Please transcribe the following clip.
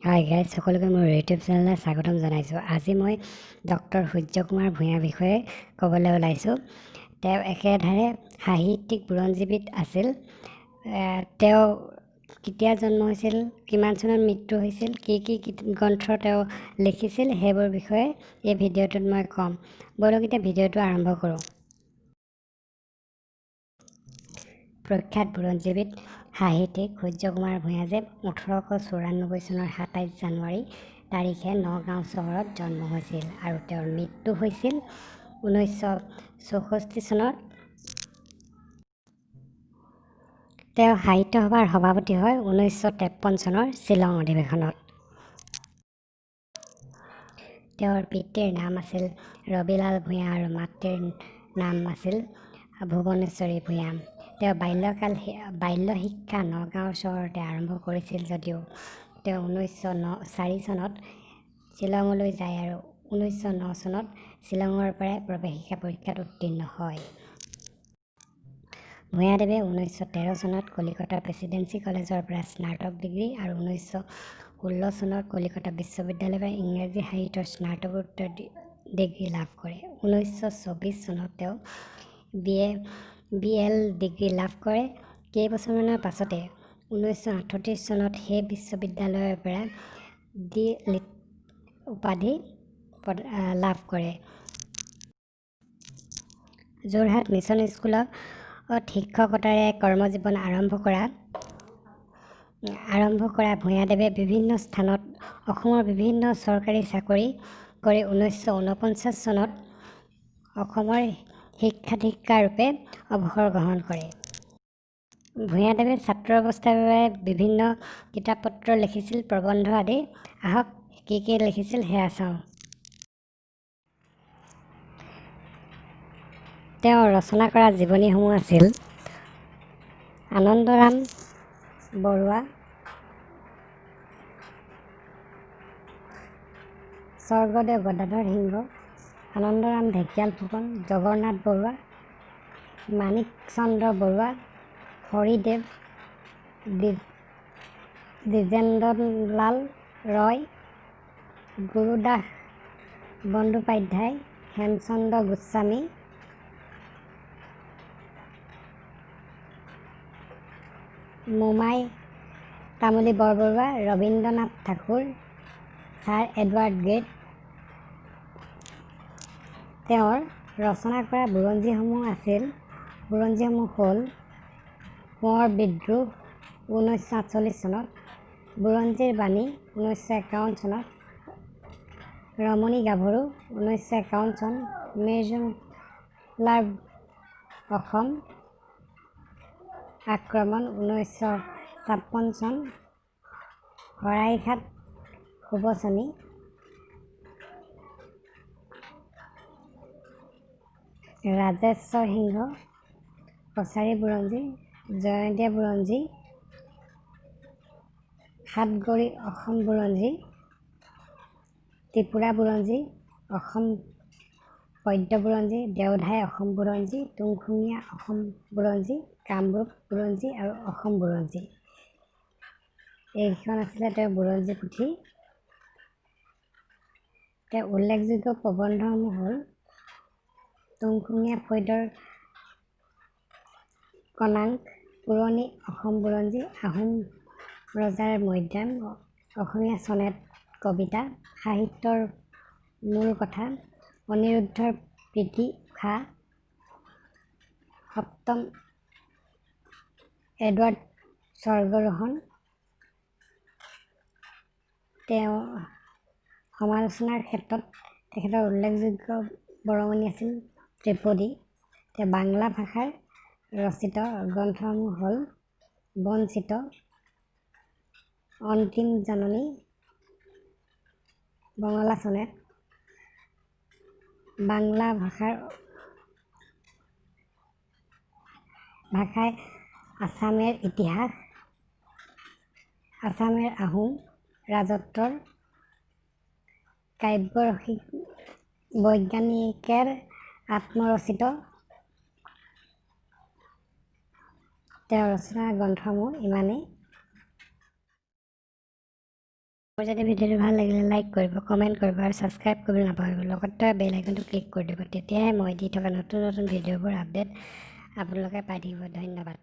Hi guys, সকলোকে মোৰ YouTube চেনেললৈ স্বাগতম জনাইছোঁ। আজি মই ডক্টৰ সূৰ্য কুমাৰ ভূঞাৰ বিষয়ে ক'বলৈ ওলাইছোঁ। তেওঁ একেধাৰে সাহিত্যিক বুৰঞ্জীবিদ আছিল। তেওঁ কেতিয়া জন্ম হৈছিল, কিমান চনত মৃত্যু হৈছিল, কি গ্ৰন্থ তেওঁ লিখিছিল, সেইবোৰ বিষয়ে এই ভিডিঅ'টোত মই ক'ম। ব'লক এতিয়া ভিডিঅ'টো আৰম্ভ কৰোঁ। প্ৰখ্যাত বুৰঞ্জীবিদ সাহিত্যিক সূৰ্য কুমাৰ ভূঞা যে 1894 চনৰ 27 জানুৱাৰী তাৰিখে নগাঁও চহৰত জন্ম হৈছিল আৰু তেওঁৰ মৃত্যু হৈছিল 1964 চনত। তেওঁ সাহিত্য সভাৰ সভাপতি হয় 1953 চনৰ শ্বিলং অধিৱেশনত। তেওঁৰ পিতৃৰ নাম আছিল ৰবিলাল ভূঞা আৰু মাতৃৰ নাম আছিল ভুৱনেশ্বৰী ভূঞা। তেওঁ বাল্য শিক্ষা নগাঁও চহৰতে আৰম্ভ কৰিছিল যদিও তেওঁ 1904 চনত শ্বিলঙলৈ যায় আৰু 1909 চনত শ্বিলঙৰ পৰাই প্ৰৱেশিকা পৰীক্ষাত উত্তীৰ্ণ হয়। ভূঞাদেৱে 1913 চনত কলিকতা প্ৰেচিডেন্সি কলেজৰ পৰা স্নাতক ডিগ্ৰী আৰু 1916 চনত কলিকতা বিশ্ববিদ্যালয়ৰ পৰা ইংৰাজী সাহিত্যৰ স্নাতকোত্তৰ ডিগ্ৰী লাভ কৰে। 1924 চনত তেওঁ BL ডিগ্ৰী লাভ কৰে। কেইবছৰমানৰ পাছতে 1938 চনত সেই বিশ্ববিদ্যালয়ৰ পৰা D.Litt উপাধি লাভ কৰে। যোৰহাট মিছন স্কুলত শিক্ষকতাৰে কৰ্মজীৱন আৰম্ভ কৰা ভূঞাদেৱে বিভিন্ন স্থানত অসমৰ বিভিন্ন চৰকাৰী চাকৰি কৰি 1949 চনত অসমৰ শিক্ষাধিকাৰ ৰূপে অৱসৰ গ্ৰহণ কৰে। ভূঞাদেৱে ছাত্ৰ অৱস্থাৰ বাবে বিভিন্ন কিতাপ পত্ৰ লিখিছিল, প্ৰবন্ধ আদি। আহক কি লিখিছিল সেয়া চাওঁ। তেওঁ ৰচনা কৰা জীৱনীসমূহ আছিল আনন্দৰাম বৰুৱা, স্বৰ্গদেউ গদাধৰ সিংহ, আনন্দৰাম ঢেকিয়াল ফুকন, জগন্নাথ বৰুৱা, মাণিক চন্দ্ৰ বৰুৱা, হৰিদেৱ, দ্বিজেন্দ্ৰলাল ৰয়, Gurudas Bandyopadhyay, Hemchandra Goswami, Momai Tamuli Borbarua, Rabindranath Thakur, sir Edward Gait. তেওঁৰ ৰচনা কৰা বুৰঞ্জীসমূহ হ'ল কোঁৱৰ বিদ্ৰোহ 1948 চনত, বুৰঞ্জীৰ বাণী 1951 চনত, ৰমণী গাভৰু 1951 চন, মীৰ জুমলাৰ অসম আক্ৰমণ 1956 চন, শৰাইঘাট শুভচনী, ৰাজেশ্বৰ সিংহ, কছাৰী বুৰঞ্জী, জয়ন্তীয়া বুৰঞ্জী, সাতগৰি অসম বুৰঞ্জী, ত্ৰিপুৰা বুৰঞ্জী, অসম পদ্য বুৰঞ্জী, দেওধাই অসম বুৰঞ্জী, তুংখুঙীয়া অসম বুৰঞ্জী, কামৰূপ বুৰঞ্জী আৰু অসম বুৰঞ্জী। এইকেইখন আছিলে তেওঁৰ বুৰঞ্জী পুথি। তেওঁৰ উল্লেখযোগ্য প্ৰবন্ধসমূহ হ'ল তুংখুঙীয়া ফৈদৰ কণাংক, পুৰণি অসম বুৰঞ্জী, আহোম ৰজাৰ মৈদাম, অসমীয়া চনেট কবিতা, সাহিত্যৰ মূল কথা, অনিৰুদ্ধৰ প্ৰীতি উষা, সপ্তম এডৱাৰ্ড স্বৰ্গৰোহণ। তেওঁ সমালোচনাৰ ক্ষেত্ৰত তেখেতৰ উল্লেখযোগ্য বৰঙণি আছিল ত্ৰিপদী। তেওঁ বাংলা ভাষাৰ ৰচিত গ্ৰন্থসমূহ হ'ল বঞ্চিত, অন্তিম জাননী, বঙলা চনেট। বাংলা ভাষাই আছামেৰ ইতিহাস, আছামেৰ আহোম ৰাজত্বৰ কাব্যৰসিক বৈজ্ঞানিকেৰ আত্মৰচিত। তেওঁৰ ৰচনা গ্ৰন্থসমূহ ইমানেই। মোৰ যদি ভিডিঅ'টো ভাল লাগিলে লাইক কৰিব, কমেণ্ট কৰিব আৰু ছাবস্ক্ৰাইব কৰিবলৈ নাপাহৰিব। লগতে বেল আইকনটো ক্লিক কৰি দিব, তেতিয়াহে মই দি থকা নতুন নতুন ভিডিঅ'বোৰ আপডেট আপোনালোকে পাই থাকিব। ধন্যবাদ।